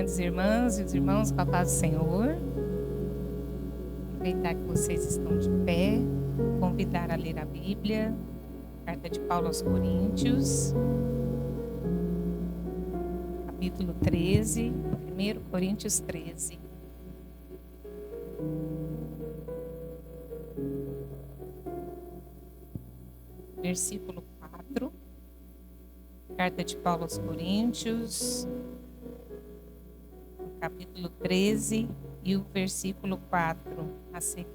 Cumprimento as irmãs e os irmãos com a paz do Senhor. Aproveitar que vocês estão de pé, convidar a ler a Bíblia, Carta de Paulo aos Coríntios, capítulo 13, 1 Coríntios 13. Versículo 4, Carta de Paulo aos Coríntios, capítulo 13 e o versículo 4 a seguir.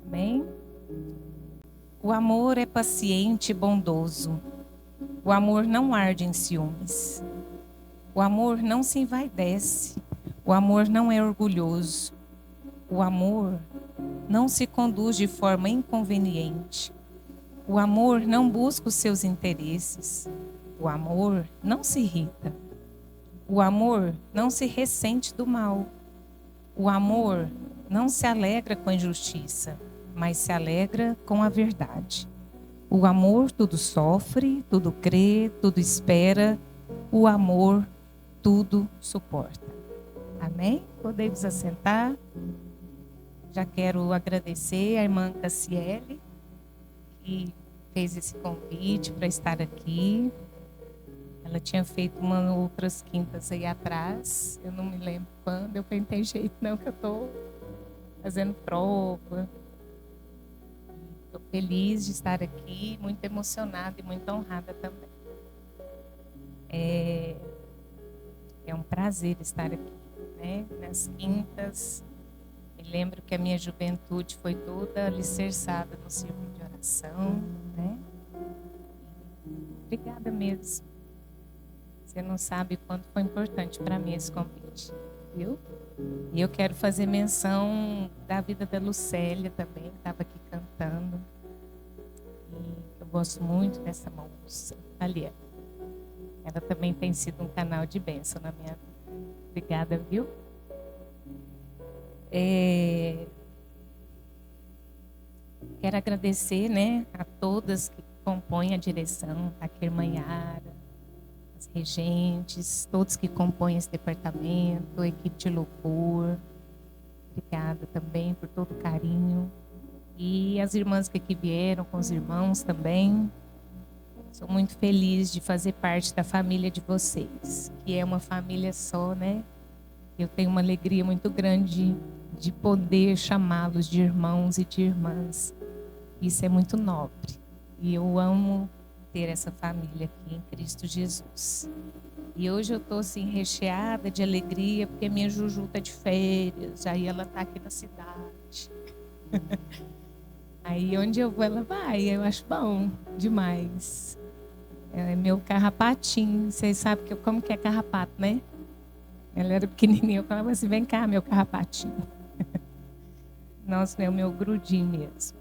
Amém? O amor é paciente e bondoso. O amor não arde em ciúmes. O amor não se envaidece. O amor não é orgulhoso. O amor não se conduz de forma inconveniente. O amor não busca os seus interesses. O amor não se irrita. O amor não se ressente do mal. O amor não se alegra com a injustiça, mas se alegra com a verdade. O amor tudo sofre, tudo crê, tudo espera. O amor tudo suporta. Amém? Podemos assentar. Já quero agradecer a irmã Cassiele, que fez esse convite para estar aqui. Ela tinha feito outras quintas aí atrás. Eu não me lembro quando. Eu falei, não tem jeito não, que eu estou fazendo prova. Estou feliz de estar aqui, muito emocionada e muito honrada também. É um prazer estar aqui, né? Nas quintas. Me lembro que a minha juventude foi toda alicerçada no círculo de oração, né? Obrigada mesmo. Você não sabe quanto foi importante para mim esse convite, viu? E eu quero fazer menção da vida da Lucélia também, que estava aqui cantando. E eu gosto muito dessa moça. Ali, ela também tem sido um canal de bênção na minha vida. Obrigada, viu? Quero agradecer, né, a todas que compõem a direção, a Kermanhara, as regentes, todos que compõem esse departamento, a equipe de louvor. Obrigada também por todo o carinho. E as irmãs que aqui vieram, com os irmãos também. Sou muito feliz de fazer parte da família de vocês, que é uma família só, né? Eu tenho uma alegria muito grande de poder chamá-los de irmãos e de irmãs. Isso é muito nobre. E eu amo ter essa família aqui em Cristo Jesus. E hoje eu estou assim recheada de alegria porque minha Juju está de férias. Aí ela está aqui na cidade. Aí onde eu vou ela vai. Eu acho bom demais. É meu carrapatinho. Vocês sabem como que é carrapato, né? Ela era pequenininha. Eu falava assim, vem cá, meu carrapatinho. Nossa, é o meu grudinho mesmo.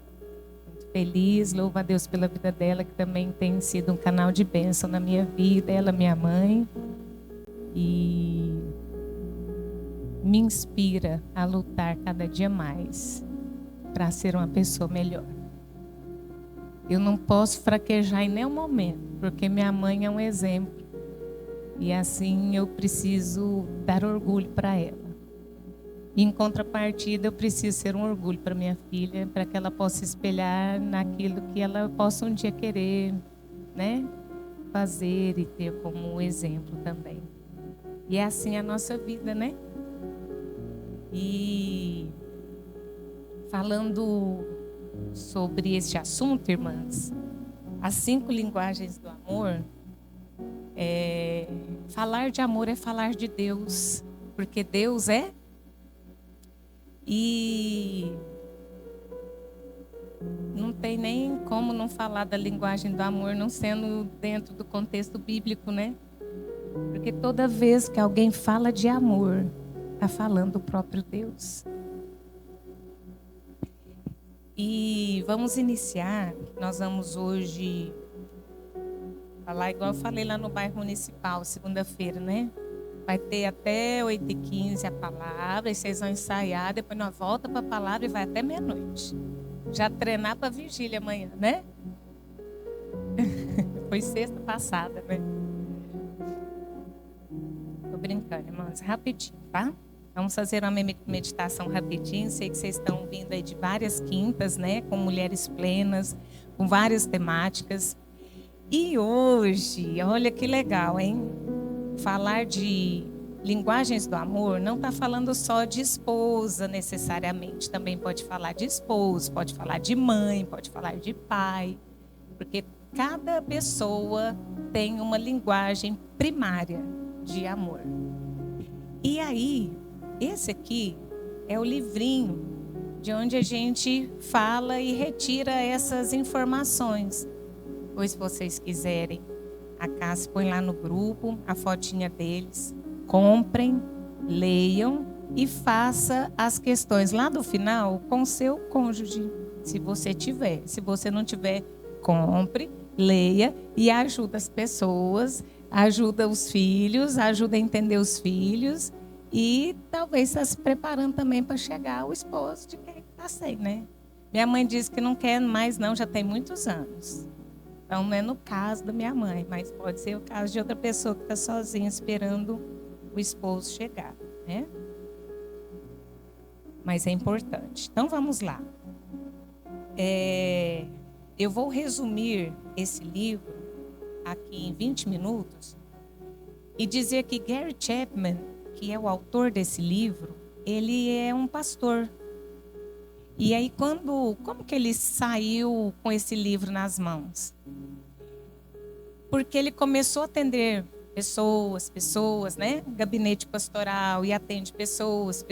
Muito feliz, louvo a Deus pela vida dela, que também tem sido um canal de bênção na minha vida. Ela, minha mãe. E me inspira a lutar cada dia mais para ser uma pessoa melhor. Eu não posso fraquejar em nenhum momento, porque minha mãe é um exemplo. E assim eu preciso dar orgulho para ela. E em contrapartida, eu preciso ser um orgulho para minha filha, para que ela possa espelhar naquilo que ela possa um dia querer, né, fazer e ter como exemplo também. E é assim a nossa vida, né? E falando sobre este assunto, irmãs, as 5 linguagens do amor, falar de amor é falar de Deus, porque Deus é. E não tem nem como não falar da linguagem do amor, não sendo dentro do contexto bíblico, né? Porque toda vez que alguém fala de amor, está falando do próprio Deus. E vamos iniciar, nós vamos hoje falar igual eu falei lá no bairro municipal, segunda-feira, né? Vai ter até 8h15 a palavra, e vocês vão ensaiar, depois nós volta para a palavra e vai até meia-noite. Já treinar para a vigília amanhã, né? Foi sexta passada, né? Tô brincando, irmãos, rapidinho, tá? Vamos fazer uma meditação rapidinho. Sei que vocês estão vindo aí de várias quintas, né? Com mulheres plenas, com várias temáticas. E hoje, olha que legal, hein? Falar de linguagens do amor não está falando só de esposa necessariamente. Também pode falar de esposo, pode falar de mãe, pode falar de pai. Porque cada pessoa tem uma linguagem primária de amor. E aí, esse aqui é o livrinho de onde a gente fala e retira essas informações. Pois se vocês quiserem, a Cássia põe lá no grupo a fotinha deles. Comprem, leiam e faça as questões lá do final com seu cônjuge, se você tiver. Se você não tiver, compre, leia e ajuda as pessoas, ajuda os filhos, ajuda a entender os filhos e talvez está se preparando também para chegar o esposo de quem está sem, né? Minha mãe disse que não quer mais não, já tem muitos anos. Então não é no caso da minha mãe, mas pode ser o caso de outra pessoa que está sozinha esperando o esposo chegar, né? Mas é importante. Então vamos lá. Eu vou resumir esse livro aqui em 20 minutos e dizer que Gary Chapman, que é o autor desse livro, ele é um pastor. E aí como que ele saiu com esse livro nas mãos? Porque ele começou a atender pessoas, né? Gabinete pastoral, e atende pessoas.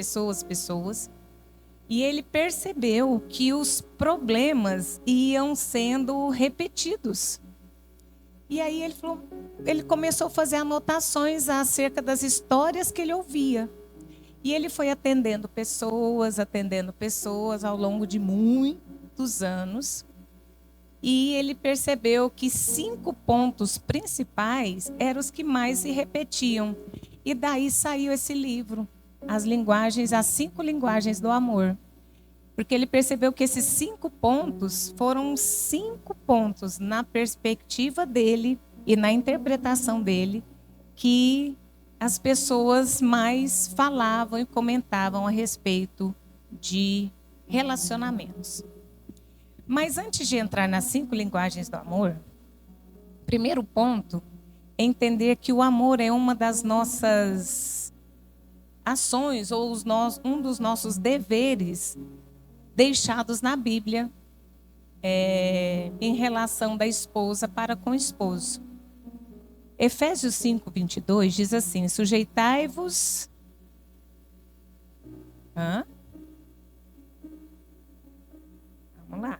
E ele percebeu que os problemas iam sendo repetidos. E aí ele começou a fazer anotações acerca das histórias que ele ouvia. E ele foi atendendo pessoas ao longo de muitos anos. E ele percebeu que 5 pontos principais eram os que mais se repetiam. E daí saiu esse livro, as 5 linguagens do amor. Porque ele percebeu que esses 5 pontos foram 5 pontos na perspectiva dele e na interpretação dele que as pessoas mais falavam e comentavam a respeito de relacionamentos. Mas antes de entrar nas 5 linguagens do amor, primeiro ponto é entender que o amor é uma das nossas ações ou um dos nossos deveres deixados na Bíblia em relação da esposa para com o esposo. Efésios 5:22 diz assim: sujeitai-vos. Vamos lá.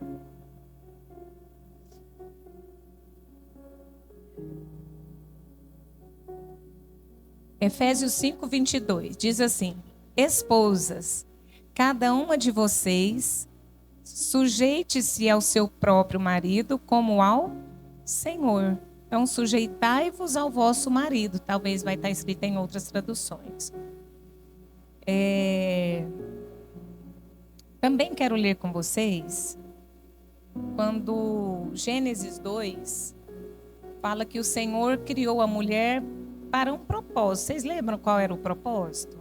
Efésios 5:22 diz assim: esposas, cada uma de vocês sujeite-se ao seu próprio marido como ao Senhor. Então, sujeitai-vos ao vosso marido. Talvez vai estar escrito em outras traduções. Também quero ler com vocês quando Gênesis 2 fala que o Senhor criou a mulher para um propósito. Vocês lembram qual era o propósito?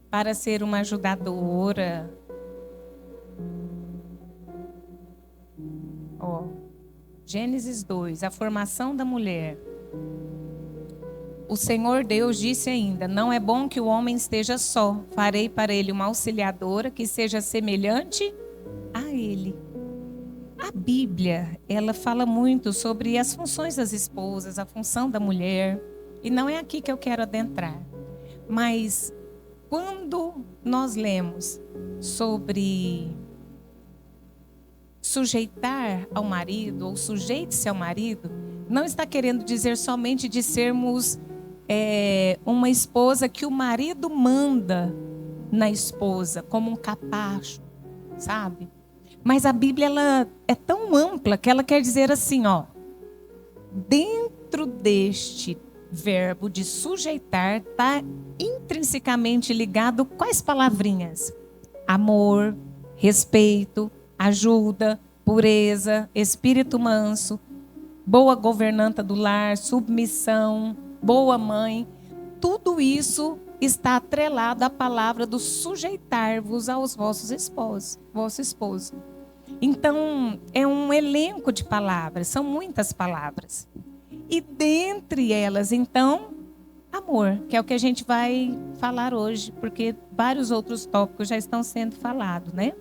Para ser uma ajudadora. Gênesis 2, a formação da mulher. O Senhor Deus disse ainda: não é bom que o homem esteja só. Farei para ele uma auxiliadora que seja semelhante a ele. A Bíblia, ela fala muito sobre as funções das esposas, a função da mulher. E não é aqui que eu quero adentrar. Mas quando nós lemos sobre sujeitar ao marido, ou sujeite-se ao marido, não está querendo dizer somente de sermos uma esposa que o marido manda na esposa, como um capacho, sabe? Mas a Bíblia ela é tão ampla que ela quer dizer assim, dentro deste verbo de sujeitar está intrinsecamente ligado quais palavrinhas? Amor, respeito, ajuda, pureza, espírito manso, boa governanta do lar, submissão, boa mãe. Tudo isso está atrelado à palavra do sujeitar-vos aos vossos esposos, vosso esposo. Então, é um elenco de palavras, são muitas palavras. E dentre elas, então, amor, que é o que a gente vai falar hoje, porque vários outros tópicos já estão sendo falados, né?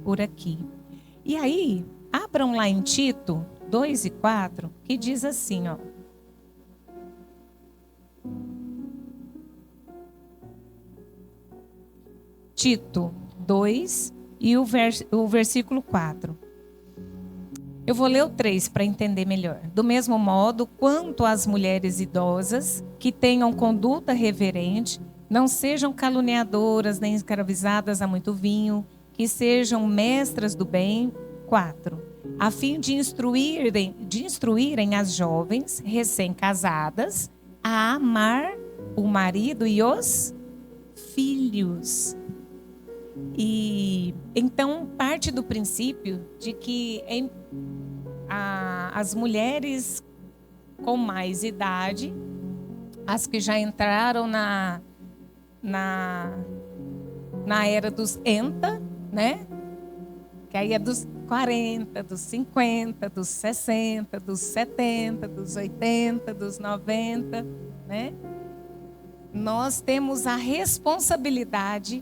Por aqui. E aí, abram lá em Tito 2:4, que diz assim, ó. Tito 2 e o versículo 4. Eu vou ler o 3 para entender melhor. Do mesmo modo, quanto às mulheres idosas, que tenham conduta reverente, não sejam caluniadoras nem escravizadas a muito vinho, que sejam mestras do bem. 4. A fim de instruírem as jovens recém-casadas a amar o marido e os filhos. E então parte do princípio de que as mulheres com mais idade, as que já entraram na era dos enta, né? Que aí é dos 40, dos 50, dos 60, dos 70, dos 80, dos 90, né? Nós temos a responsabilidade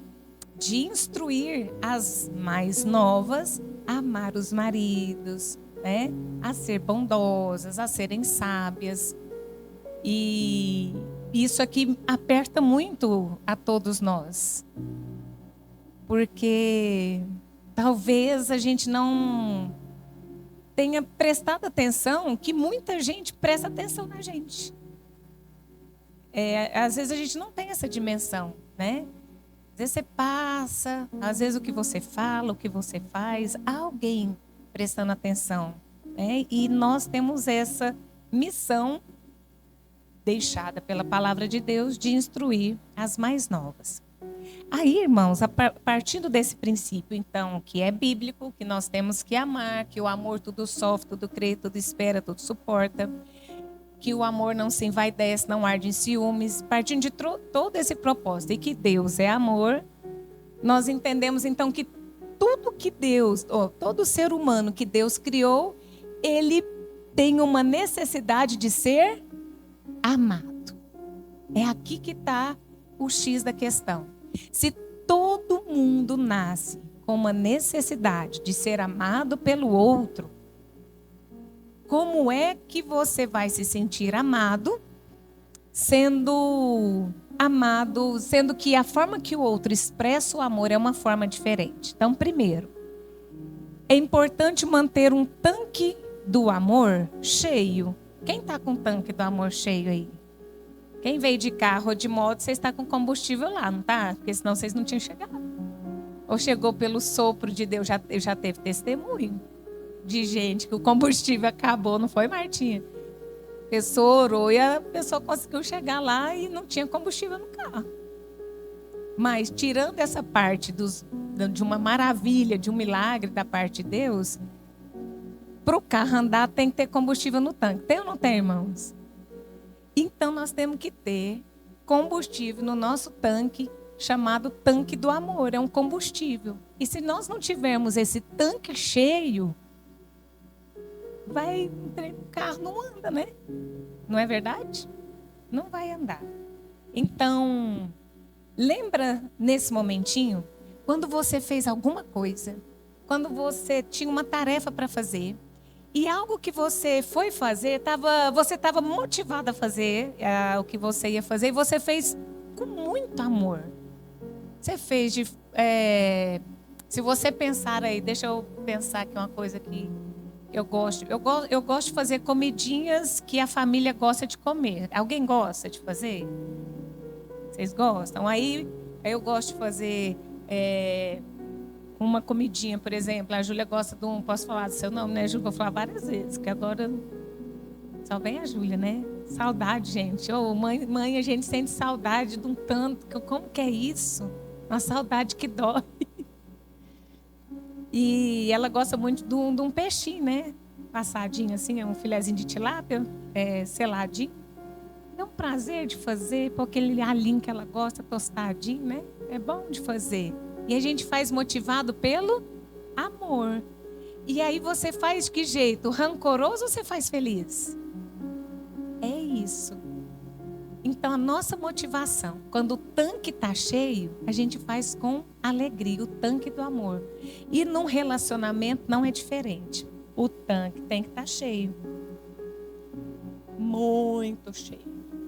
de instruir as mais novas a amar os maridos, né? A ser bondosas, a serem sábias. E isso aqui aperta muito a todos nós. Porque talvez a gente não tenha prestado atenção, que muita gente presta atenção na gente. Às vezes a gente não tem essa dimensão, né? Às vezes você passa, às vezes o que você fala, o que você faz, há alguém prestando atenção, né? E nós temos essa missão deixada pela palavra de Deus de instruir as mais novas. Aí, irmãos, partindo desse princípio, então, que é bíblico, que nós temos que amar, que o amor tudo sofre, tudo crê, tudo espera, tudo suporta, que o amor não se envaidece, não arde em ciúmes, partindo de todo esse propósito, e que Deus é amor, nós entendemos então que tudo que Deus, todo ser humano que Deus criou, ele tem uma necessidade de ser amado. É aqui que está o X da questão. Se todo mundo nasce com uma necessidade de ser amado pelo outro, como é que você vai se sentir amado, sendo que a forma que o outro expressa o amor é uma forma diferente? Então, primeiro, é importante manter um tanque do amor cheio. Quem está com o tanque do amor cheio aí? Quem veio de carro ou de moto, você está com combustível lá, não está? Porque senão vocês não tinham chegado. Ou chegou pelo sopro de Deus, já teve testemunho de gente que o combustível acabou, não foi, Martinha? A pessoa orou e a pessoa conseguiu chegar lá e não tinha combustível no carro. Mas tirando essa parte de uma maravilha, de um milagre da parte de Deus, para o carro andar tem que ter combustível no tanque. Tem ou não tem, irmãos? Então nós temos que ter combustível no nosso tanque, chamado tanque do amor. É um combustível. E se nós não tivermos esse tanque cheio, o carro não anda, né? Não é verdade? Não vai andar. Então, lembra nesse momentinho, quando você fez alguma coisa, quando você tinha uma tarefa para fazer, e algo que você foi fazer, você estava motivado a fazer o que você ia fazer, e você fez com muito amor. Você fez se você pensar aí, deixa eu pensar aqui uma coisa que eu gosto. Eu gosto de fazer comidinhas que a família gosta de comer. Alguém gosta de fazer? Vocês gostam? Aí eu gosto de fazer uma comidinha, por exemplo. A Júlia gosta de posso falar do seu nome, né, Júlia? Vou falar várias vezes, que agora só vem a Júlia, né? Saudade, gente. Mãe, a gente sente saudade de um tanto. Como que é isso? Uma saudade que dói. E ela gosta muito de um peixinho, né? Passadinho assim, é um filezinho de tilápia, seladinho. É um prazer de fazer, porque aquele alinho que ela gosta, tostadinho, né? É bom de fazer. E a gente faz motivado pelo amor. E aí você faz de que jeito? Rancoroso ou você faz feliz? É isso. Então a nossa motivação, quando o tanque está cheio, a gente faz com alegria, o tanque do amor. E num relacionamento não é diferente. O tanque tem que estar cheio. Muito cheio.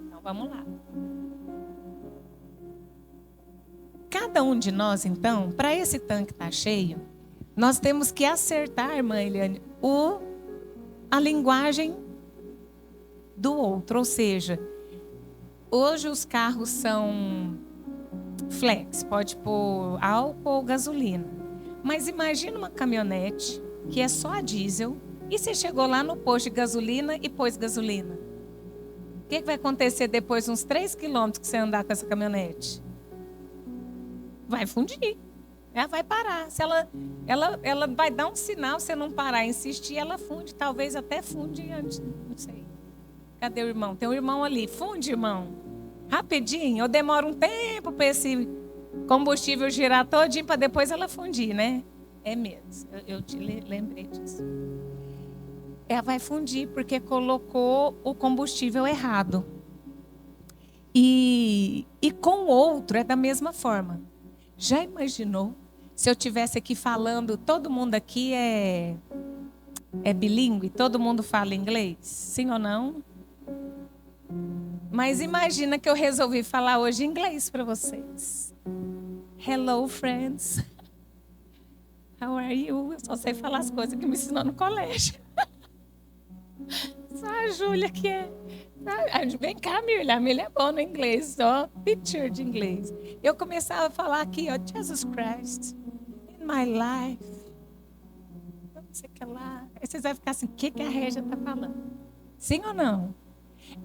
Então vamos lá. Cada um de nós, então, para esse tanque estar cheio, nós temos que acertar, irmã Eliane, a linguagem do outro. Ou seja, hoje os carros são flex, pode pôr álcool ou gasolina. Mas imagina uma caminhonete que é só a diesel e você chegou lá no posto de gasolina e pôs gasolina. O que vai acontecer depois de uns 3 quilômetros que você andar com essa caminhonete? Vai fundir. Ela vai parar. Se ela vai dar um sinal, se não parar e insistir, ela funde. Talvez até funde antes. Não sei. Cadê o irmão? Tem um irmão ali. Funde, irmão. Rapidinho. Eu demoro um tempo para esse combustível girar todinho para depois ela fundir, né? É mesmo. Eu te lembrei disso. Ela vai fundir porque colocou o combustível errado. E com o outro é da mesma forma. Já imaginou se eu tivesse aqui falando, todo mundo aqui é bilíngue, todo mundo fala inglês? Sim ou não? Mas imagina que eu resolvi falar hoje inglês para vocês. Hello, friends. How are you? Eu só sei falar as coisas que me ensinou no colégio. Só a Júlia que é... Vem cá, Mirla. A Mirla é boa no inglês, ó. Picture de inglês. Eu começava a falar aqui, ó. Jesus Christ, in my life. Não sei o que lá. Aí vocês vão ficar assim, o que a Régia está falando? Sim ou não?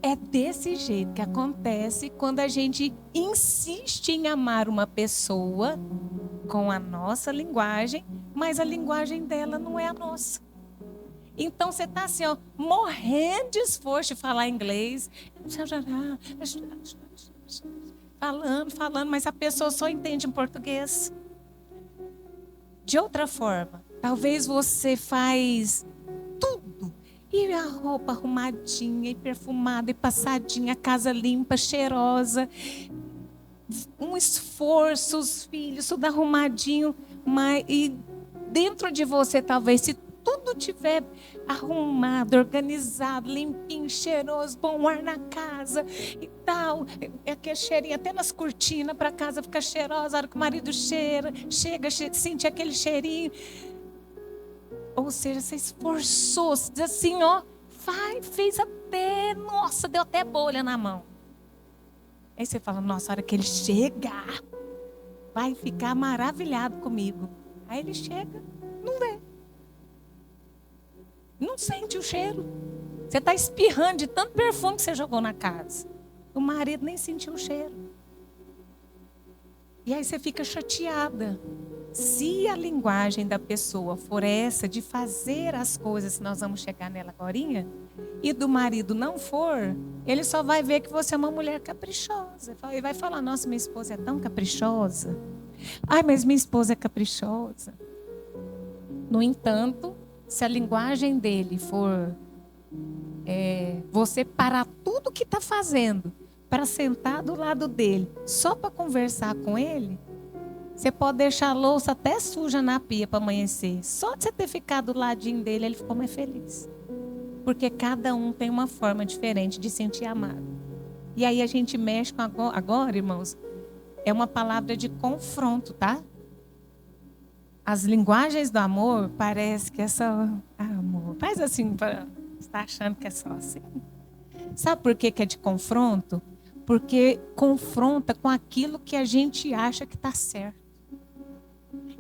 É desse jeito que acontece quando a gente insiste em amar uma pessoa com a nossa linguagem, mas a linguagem dela não é a nossa. Então você está assim, ó, morrendo de esforço de falar inglês, falando, mas a pessoa só entende em português. De outra forma, talvez você faz tudo, e a roupa arrumadinha, e perfumada, e passadinha, a casa limpa, cheirosa, um esforço, os filhos, tudo arrumadinho, e dentro de você talvez se tudo tiver arrumado, organizado, limpinho, cheiroso, bom ar na casa e tal. Aquele cheirinho até nas cortinas para a casa ficar cheirosa. A hora que o marido chega, sente aquele cheirinho. Ou seja, você esforçou, diz assim, ó, fez até, nossa, deu até bolha na mão. Aí você fala, nossa, a hora que ele chegar, vai ficar maravilhado comigo. Aí ele chega, não vê. Não sente o cheiro. Você está espirrando de tanto perfume que você jogou na casa. O marido nem sentiu o cheiro. E aí você fica chateada. Se a linguagem da pessoa for essa de fazer as coisas, nós vamos chegar nela agorinha, e do marido não for, ele só vai ver que você é uma mulher caprichosa. E vai falar, nossa, minha esposa é tão caprichosa. Ai, mas minha esposa é caprichosa. No entanto, se a linguagem dele for você parar tudo que está fazendo para sentar do lado dele, só para conversar com ele, você pode deixar a louça até suja na pia para amanhecer. Só de você ter ficado do ladinho dele, ele ficou mais feliz. Porque cada um tem uma forma diferente de sentir amado. E aí a gente mexe com agora, irmãos, é uma palavra de confronto, tá? As linguagens do amor, parece que é só amor. Faz assim, você está achando que é só assim. Sabe por que é de confronto? Porque confronta com aquilo que a gente acha que está certo.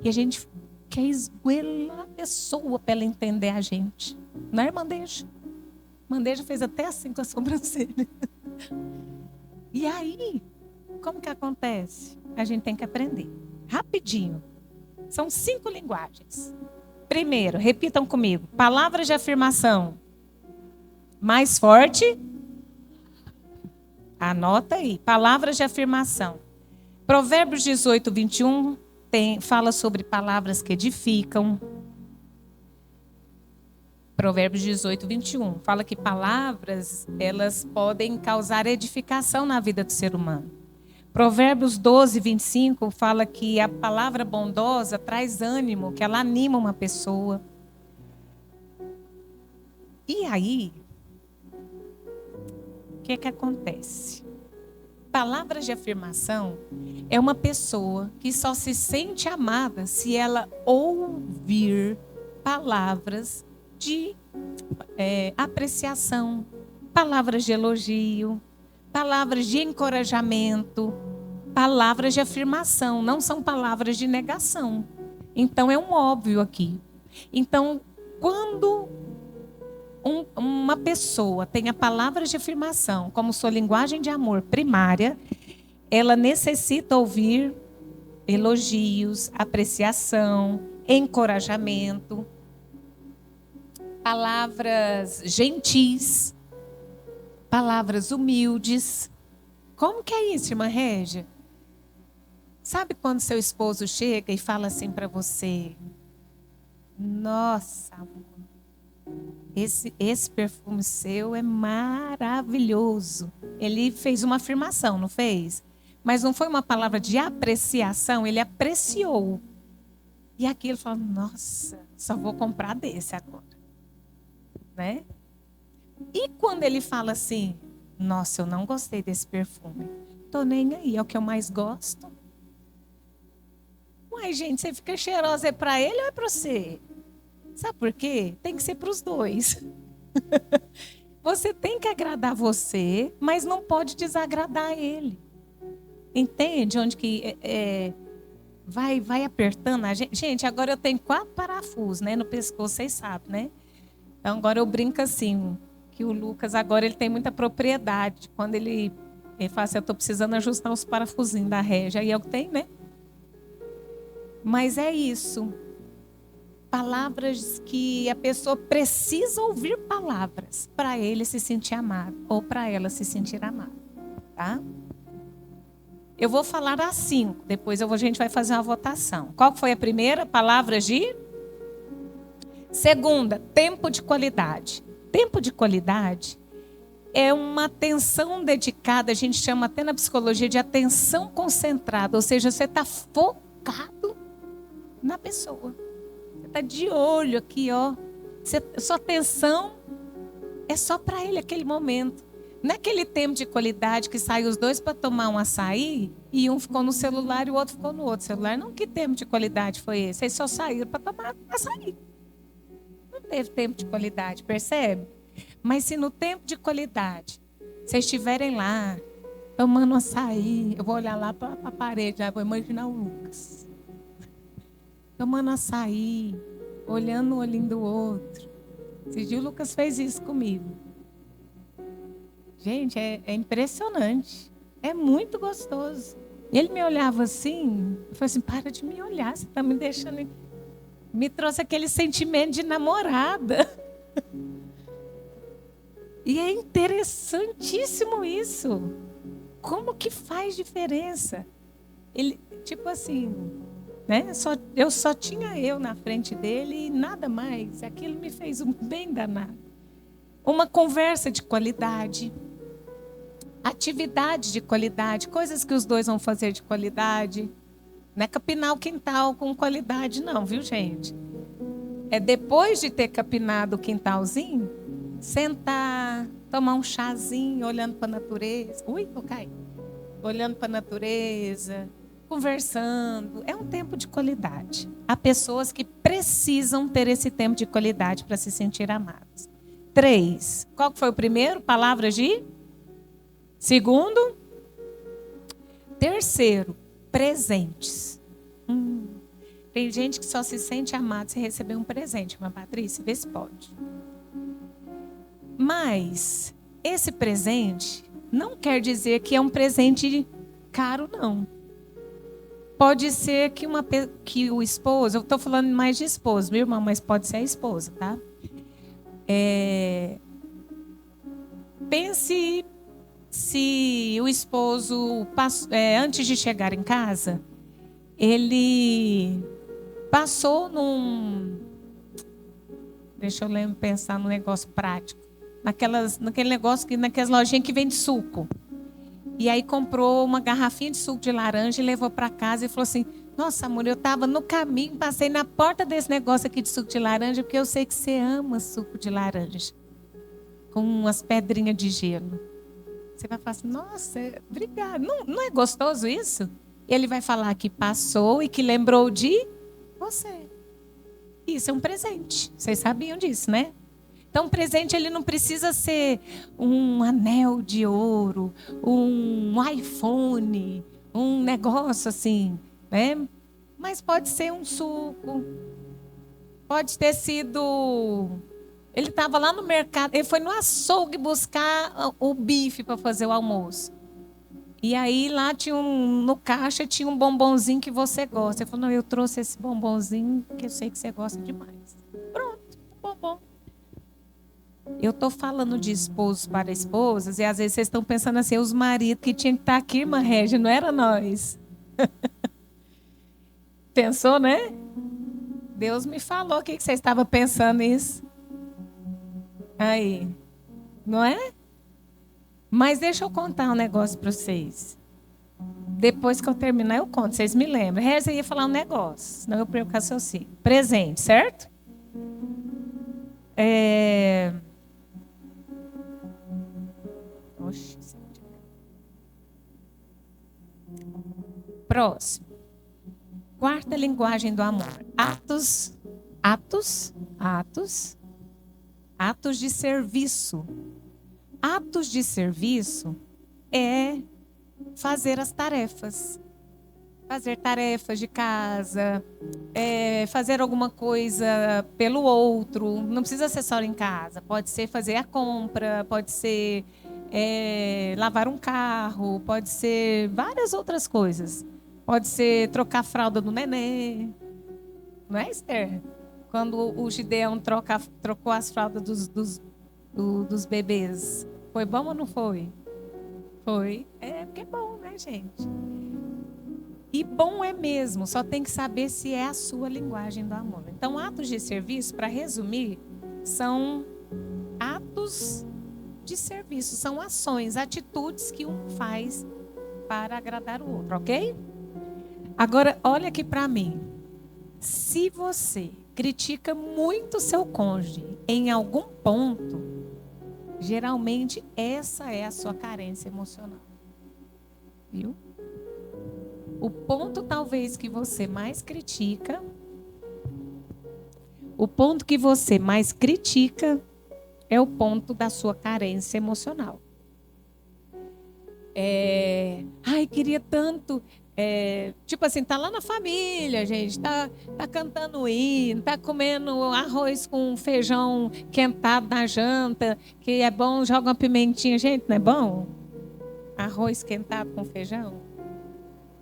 E a gente quer esgoelar a pessoa para ela entender a gente. Não é, irmã? Deixa. Bandeja fez até assim com a sobrancelha. E aí, como que acontece? A gente tem que aprender. Rapidinho. São 5 linguagens. Primeiro, repitam comigo. Palavras de afirmação. Mais forte. Anota aí. Palavras de afirmação. Provérbios 18, 21 fala sobre palavras que edificam. Provérbios 18, 21 fala que palavras, elas podem causar edificação na vida do ser humano. Provérbios 12, 25 fala que a palavra bondosa traz ânimo, que ela anima uma pessoa. E aí, o que acontece? Palavras de afirmação é uma pessoa que só se sente amada se ela ouvir palavras de apreciação, palavras de elogio, palavras de encorajamento, palavras de afirmação, não são palavras de negação. Então é um óbvio aqui. Então, quando uma pessoa tem a palavra de afirmação como sua linguagem de amor primária, ela necessita ouvir elogios, apreciação, encorajamento, palavras gentis, palavras humildes. Como que é isso, irmã Régia? Sabe quando seu esposo chega e fala assim para você: nossa, amor, esse perfume seu é maravilhoso. Ele fez uma afirmação, não fez? Mas não foi uma palavra de apreciação, ele apreciou. E aquilo falou: nossa, só vou comprar desse agora. Né? E quando ele fala assim: nossa, eu não gostei desse perfume, tô nem aí, é o que eu mais gosto. Uai, gente, você fica cheirosa, é para ele ou é para você? Sabe por quê? Tem que ser para os dois. Você tem que agradar você, mas não pode desagradar ele. Entende onde que vai apertando a gente? Gente, agora eu tenho 4 parafusos, né, no pescoço, vocês sabem, né? Então, agora eu brinco assim, que o Lucas agora ele tem muita propriedade. Quando ele fala assim: eu estou precisando ajustar os parafusinhos da Régia, aí é o que tem, né? Mas é isso. Palavras que a pessoa precisa ouvir palavras para ele se sentir amado ou para ela se sentir amada, tá? Eu vou falar as 5, depois a gente vai fazer uma votação. Qual foi a primeira? Palavras de... Segunda, tempo de qualidade. Tempo de qualidade é uma atenção dedicada, a gente chama até na psicologia de atenção concentrada, ou seja, você está focado na pessoa. Você está de olho aqui, ó. Sua atenção é só para ele aquele momento. Não é aquele tempo de qualidade que saem os dois para tomar um açaí e um ficou no celular e o outro ficou no outro celular. Não, que tempo de qualidade foi esse? Eles só saíram para tomar açaí. Não teve tempo de qualidade, percebe? Mas se no tempo de qualidade vocês estiverem lá tomando açaí, eu vou olhar lá para a parede, já vou imaginar o Lucas tomando açaí, olhando o olhinho do outro. Esse dia o Lucas fez isso comigo. Gente, é impressionante. É muito gostoso. Ele me olhava assim, eu falei assim: para de me olhar, você está me deixando... Me trouxe aquele sentimento de namorada. E é interessantíssimo isso. Como que faz diferença? Ele, tipo assim, né? Eu só tinha eu na frente dele e nada mais. Aquilo me fez um bem danado. Uma conversa de qualidade. Atividade de qualidade. Coisas que os dois vão fazer de qualidade. Não é capinar o quintal com qualidade, não, viu, gente? É depois de ter capinado o quintalzinho, sentar, tomar um chazinho, olhando para a natureza. Ui, eu caí. Olhando para a natureza, conversando. É um tempo de qualidade. Há pessoas que precisam ter esse tempo de qualidade para se sentir amadas. 3. Qual foi o primeiro? Palavras de? Segundo? Terceiro, presentes. Tem gente que só se sente amado se receber um presente. Mas, Patrícia, vê se pode. Mas esse presente não quer dizer que é um presente caro, não. Pode ser que o esposo, eu estou falando mais de esposo, meu irmão, mas pode ser a esposa, tá? Pense se o esposo, antes de chegar em casa, ele passou deixa eu pensar num negócio prático. Naquele negócio, naquelas lojinhas que vende suco. E aí comprou uma garrafinha de suco de laranja e levou para casa e falou assim: nossa, amor, eu estava no caminho, passei na porta desse negócio aqui de suco de laranja, porque eu sei que você ama suco de laranja. Com umas pedrinhas de gelo. Você vai falar assim: nossa, obrigada. Não é gostoso isso? E ele vai falar que passou e que lembrou de você. Isso é um presente. Vocês sabiam disso, né? Então, presente ele não precisa ser um anel de ouro, um iPhone, um negócio assim, né? Mas pode ser um suco. Pode ter sido... Ele estava lá no mercado, ele foi no açougue buscar o bife para fazer o almoço. E aí lá no caixa tinha um bombonzinho que você gosta. Ele falou: não, eu trouxe esse bombonzinho que eu sei que você gosta demais. Pronto, bombom. Eu estou falando de esposos para esposas, e às vezes vocês estão pensando assim: os maridos que tinham que estar aqui, irmã Régia, não era nós. Pensou, né? Deus me falou o que você estava pensando nisso. Aí, não é? Mas deixa eu contar um negócio para vocês. Depois que eu terminar, eu conto. Vocês me lembram. Régia ia falar um negócio, senão eu perco o raciocínio. Presente, certo? Próximo. Quarta linguagem do amor. Atos de serviço. Atos de serviço é fazer as tarefas. Fazer tarefas de casa, fazer alguma coisa pelo outro. Não precisa ser só em casa. Pode ser fazer a compra, pode ser lavar um carro, pode ser várias outras coisas. Pode ser trocar a fralda do neném. Não é, Esther? Quando o Gideão trocou as fraldas dos bebês. Foi bom ou não foi? Foi. Porque é bom, né, gente? E bom é mesmo, só tem que saber se é a sua linguagem do amor. Então, atos de serviço, para resumir, são atos de serviço, são ações, atitudes que um faz para agradar o outro, ok? Agora, olha aqui para mim. Se você critica muito seu cônjuge em algum ponto, geralmente essa é a sua carência emocional. Viu? O ponto talvez que você mais critica, é o ponto da sua carência emocional. Ai, queria tanto... tipo assim, tá lá na família, gente, tá cantando hino, tá comendo arroz com feijão quentado na janta, que é bom, joga uma pimentinha. Gente, não é bom? Arroz quentado com feijão?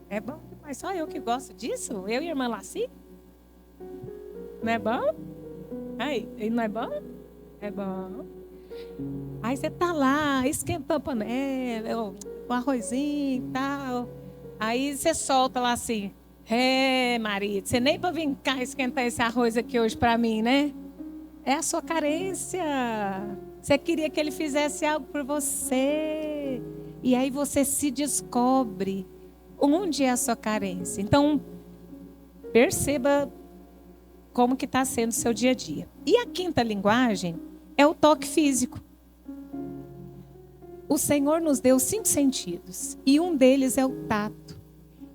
É bom, mas só eu que gosto disso? Eu e a irmã Laci? Não é bom? Aí, não é bom? É bom. Aí você tá lá, esquentou a panela, o arrozinho e tal. Aí você solta lá assim: marido, você nem para vir cá esquentar esse arroz aqui hoje para mim, né? É a sua carência. Você queria que ele fizesse algo por você. E aí você se descobre onde é a sua carência. Então, perceba como que está sendo o seu dia a dia. E a quinta linguagem é o toque físico. O Senhor nos deu 5 sentidos e um deles é o tato.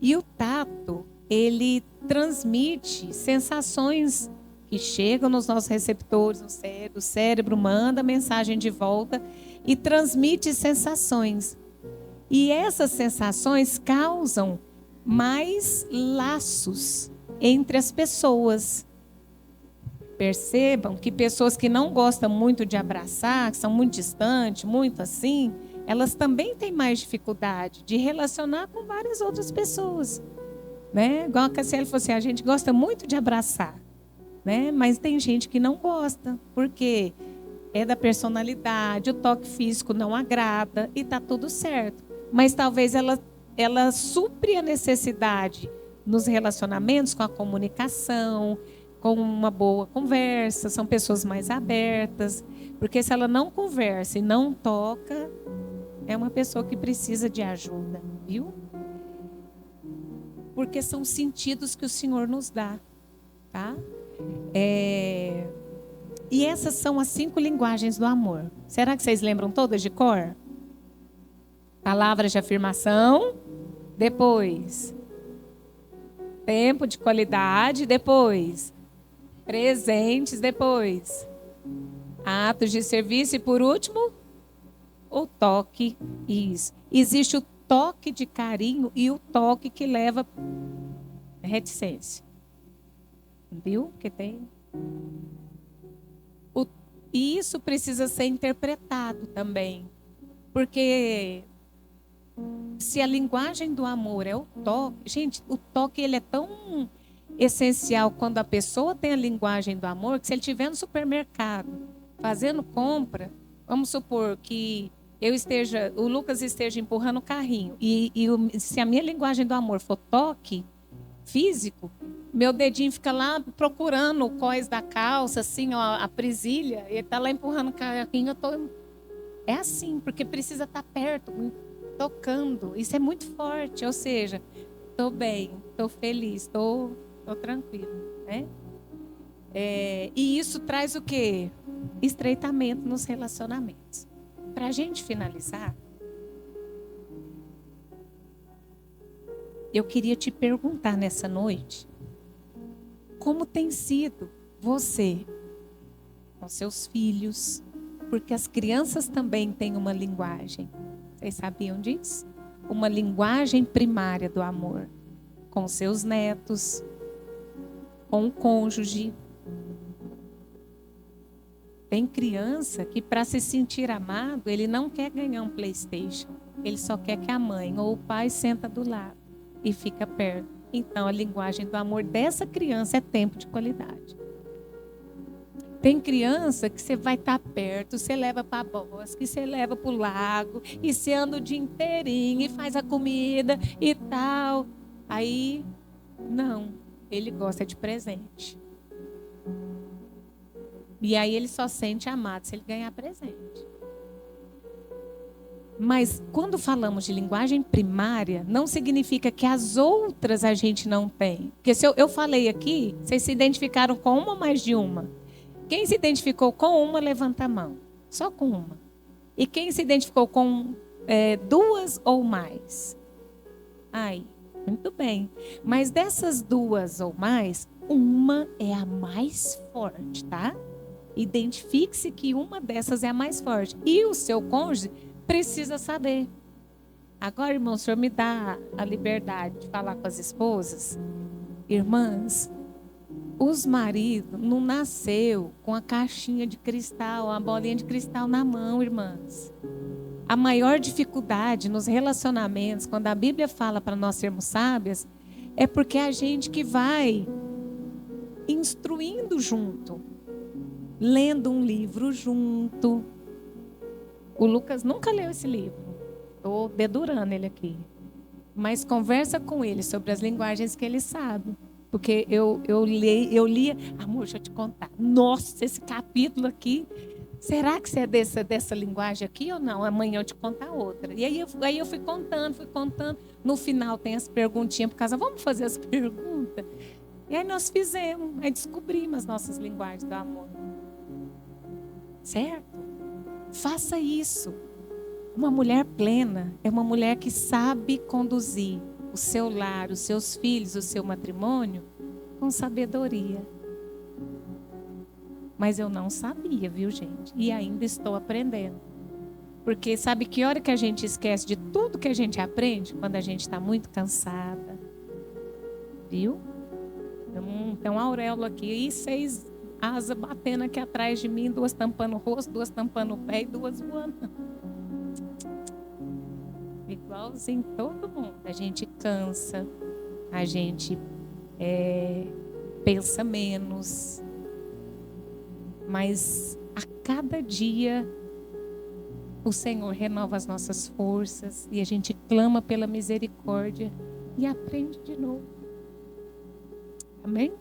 E o tato, ele transmite sensações que chegam nos nossos receptores no cérebro. O cérebro manda mensagem de volta e transmite sensações. E essas sensações causam mais laços entre as pessoas. Percebam que pessoas que não gostam muito de abraçar, que são muito distantes, muito assim, elas também têm mais dificuldade de relacionar com várias outras pessoas. Né? Igual a Cassiele falou assim, a gente gosta muito de abraçar, né? Mas tem gente que não gosta, porque é da personalidade, o toque físico não agrada e está tudo certo. Mas talvez ela supre a necessidade nos relacionamentos com a comunicação, com uma boa conversa, são pessoas mais abertas. Porque se ela não conversa e não toca, é uma pessoa que precisa de ajuda, viu? Porque são sentidos que o Senhor nos dá, tá? E essas são as 5 linguagens do amor. Será que vocês lembram todas de cor? Palavras de afirmação, depois tempo de qualidade, depois presentes, depois atos de serviço e por último o toque. Isso. Existe o toque de carinho e o toque que leva reticência. Viu? Que tem. E isso precisa ser interpretado também. Porque se a linguagem do amor é o toque, gente, o toque ele é tão essencial quando a pessoa tem a linguagem do amor, que se ele estiver no supermercado fazendo compra, vamos supor que o Lucas esteja empurrando o carrinho se a minha linguagem do amor for toque físico, meu dedinho fica lá procurando o cós da calça, assim, ó, a presilha, ele está lá empurrando o carrinho, é assim, porque precisa estar perto, tocando, isso é muito forte, ou seja, estou bem, estou feliz, estou tranquilo, né? E isso traz o quê? Estreitamento nos relacionamentos. Para a gente finalizar, eu queria te perguntar nessa noite, como tem sido você com seus filhos, porque as crianças também têm uma linguagem. Vocês sabiam disso? Uma linguagem primária do amor. Com seus netos, com o cônjuge. Tem criança que, para se sentir amado, ele não quer ganhar um PlayStation. Ele só quer que a mãe ou o pai senta do lado e fica perto. Então, a linguagem do amor dessa criança é tempo de qualidade. Tem criança que você vai estar perto, você leva para bosque, você leva para o lago, e você anda o dia inteirinho e faz a comida e tal. Aí, não, ele gosta de presente. E aí ele só sente amado se ele ganhar presente. Mas quando falamos de linguagem primária, não significa que as outras a gente não tem. Porque se eu falei aqui, vocês se identificaram com uma ou mais de uma? Quem se identificou com uma, levanta a mão. Só com uma. E quem se identificou com 2 ou mais? Aí, muito bem. Mas dessas 2 ou mais, uma é a mais forte, tá? Identifique-se que uma dessas é a mais forte. E o seu cônjuge precisa saber. Agora, irmão, o senhor me dá a liberdade de falar com as esposas? Irmãs, os maridos não nasceu com a caixinha de cristal, a bolinha de cristal na mão, irmãs. A maior dificuldade nos relacionamentos, quando a Bíblia fala para nós sermos sábias, é porque é a gente que vai instruindo junto, lendo um livro junto. O Lucas nunca leu esse livro. Estou dedurando ele aqui. Mas conversa com ele sobre as linguagens que ele sabe. Porque eu lia, amor, deixa eu te contar. Nossa, esse capítulo aqui, será que você é dessa linguagem aqui ou não? Amanhã eu te contar outra. E aí eu fui contando. No final tem as perguntinhas por causa, vamos fazer as perguntas? E aí nós fizemos, aí descobrimos as nossas linguagens do amor. Certo? Faça isso. Uma mulher plena é uma mulher que sabe conduzir o seu lar, os seus filhos, o seu matrimônio com sabedoria. Mas eu não sabia, viu, gente? E ainda estou aprendendo. Porque sabe que hora que a gente esquece de tudo que a gente aprende? Quando a gente está muito cansada. Viu? Tem um auréola aqui. E vocês asa batendo aqui atrás de mim, 2 tampando o rosto, 2 tampando o pé e 2 voando. Igualzinho todo mundo. A gente cansa, a gente pensa menos, mas a cada dia o Senhor renova as nossas forças e a gente clama pela misericórdia e aprende de novo. Amém?